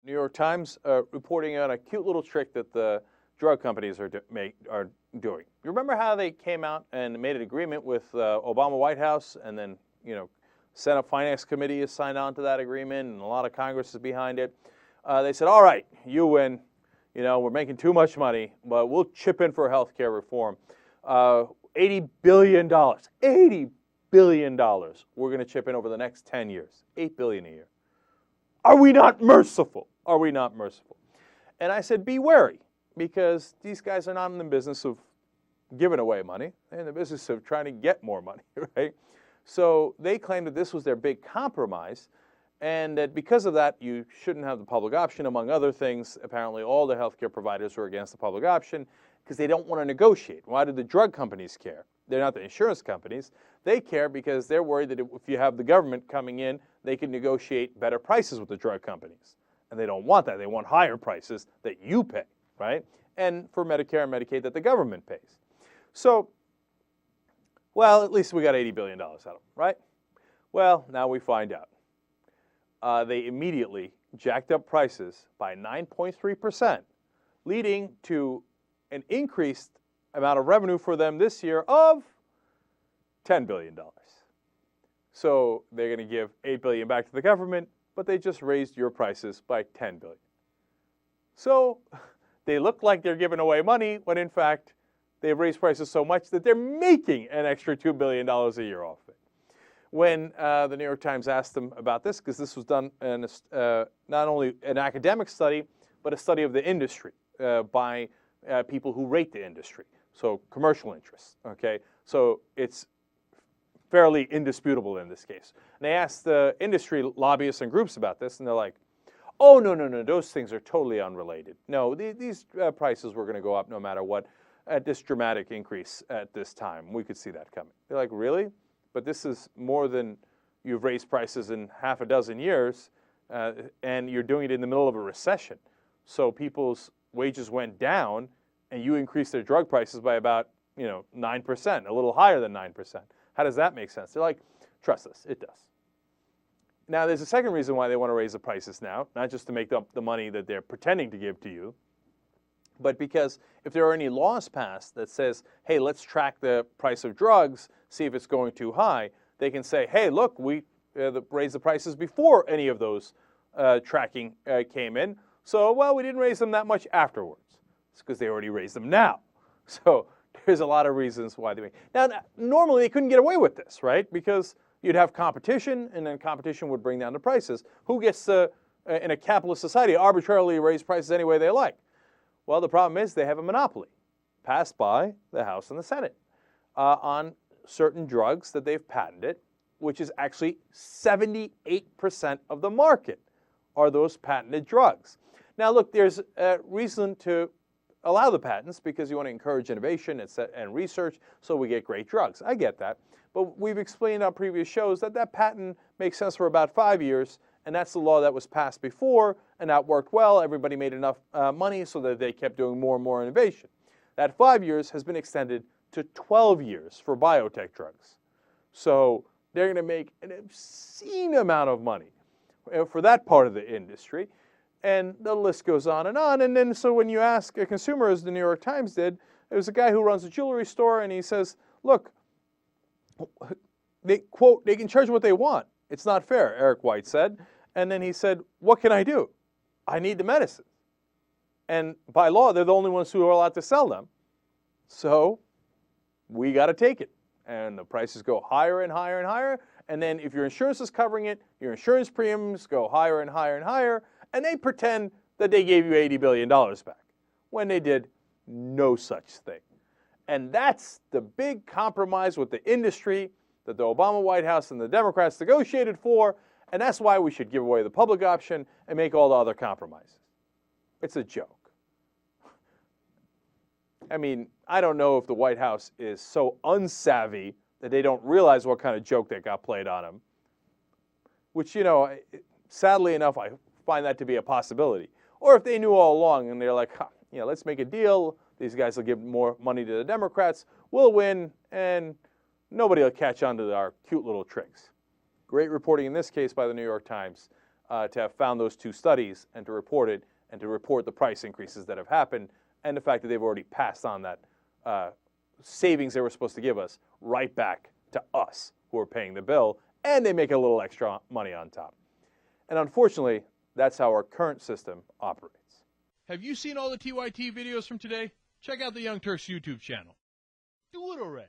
New York Times reporting on a cute little trick that the drug companies are doing. You remember how they came out and made an agreement with Obama White House, and then Senate Finance Committee has signed on to that agreement, and a lot of Congress is behind it. They said, all right, you win. We're making too much money, but we'll chip in for health care reform. $80 billion. $80 billion we're going to chip in over the next 10 years. $8 billion a year. Are we not merciful? Are we not merciful? And I said, be wary, because these guys are not in the business of giving away money. They're in the business of trying to get more money, right? So they claimed that this was their big compromise, and that because of that, you shouldn't have the public option, among other things. Apparently, all the healthcare providers were against the public option because they don't want to negotiate. Why do the drug companies care? They're not the insurance companies. They care because they're worried that if you have the government coming in, they can negotiate better prices with the drug companies. And they don't want that. They want higher prices that you pay, right? And for Medicare and Medicaid that the government pays. So, well, at least we got $80 billion out of them, right? Well, now we find out. They immediately jacked up prices by 9.3%, leading to an increased amount of revenue for them this year of $10 billion. So they're going to give $8 billion back to the government, but they just raised your prices by $10 billion. So they look like they're giving away money when, in fact, they've raised prices so much that they're making an extra $2 billion a year off it. When the New York Times asked them about this, because this was done in not only an academic study, but a study of the industry by people who rate the industry, so commercial interests, okay? So it's fairly indisputable in this case. And they asked the industry lobbyists and groups about this, and they're like, oh, no, those things are totally unrelated. No, these prices were going to go up no matter what at this dramatic increase at this time. We could see that coming. They're like, really? But this is more than you've raised prices in half a dozen years, and you're doing it in the middle of a recession. So people's wages went down, and you increased their drug prices by about 9%, a little higher than 9%. How does that make sense? They're like, trust us, it does. Now, there's a second reason why they want to raise the prices now, not just to make up the money that they're pretending to give to you, but because if there are any laws passed that says, hey, let's track the price of drugs, see if it's going too high, they can say, hey, look, we raised the prices before any of those tracking came in. So, well, we didn't raise them that much afterwards. It's because they already raised them now. So there's a lot of reasons why they make. Now, normally they couldn't get away with this, right? Because you'd have competition, and then competition would bring down the prices. Who gets to, in a capitalist society, arbitrarily raise prices any way they like? Well, the problem is they have a monopoly passed by the House and the Senate on certain drugs that they've patented, which is actually 78% of the market are those patented drugs. Now, look, there's a reason to allow the patents because you want to encourage innovation and research so we get great drugs. I get that. But we've explained on previous shows that that patent makes sense for about 5 years, and that's the law that was passed before, and that worked well. Everybody made enough money so that they kept doing more and more innovation. That 5 years has been extended to 12 years for biotech drugs. So they're going to make an obscene amount of money for that part of the industry. And the list goes on. And then so when you ask a consumer, as the New York Times did, there was a guy who runs a jewelry store, and he says, look, they, quote, they can charge what they want. It's not fair, Eric White said. And then he said, what can I do? I need the medicine. And by law, they're the only ones who are allowed to sell them. So we got to take it. And the prices go higher and higher and higher. And then if your insurance is covering it, your insurance premiums go higher and higher and higher. And they pretend that they gave you $80 billion back when they did no such thing. And that's the big compromise with the industry that the Obama White House and the Democrats negotiated for, and that's why we should give away the public option and make all the other compromises. It's a joke. I mean, I don't know if the White House is so unsavvy that they don't realize what kind of joke that got played on them, which, sadly enough, I find that to be a possibility. Or if they knew all along and they're like, let's make a deal. These guys will give more money to the Democrats. We'll win, and nobody will catch on to our cute little tricks. Great reporting in this case by the New York Times to have found those two studies and to report it and to report the price increases that have happened and the fact that they've already passed on that savings they were supposed to give us right back to us who are paying the bill, and they make a little extra money on top. And unfortunately, that's how our current system operates. Have you seen all the TYT videos from today? Check out the Young Turks YouTube channel. Do it already.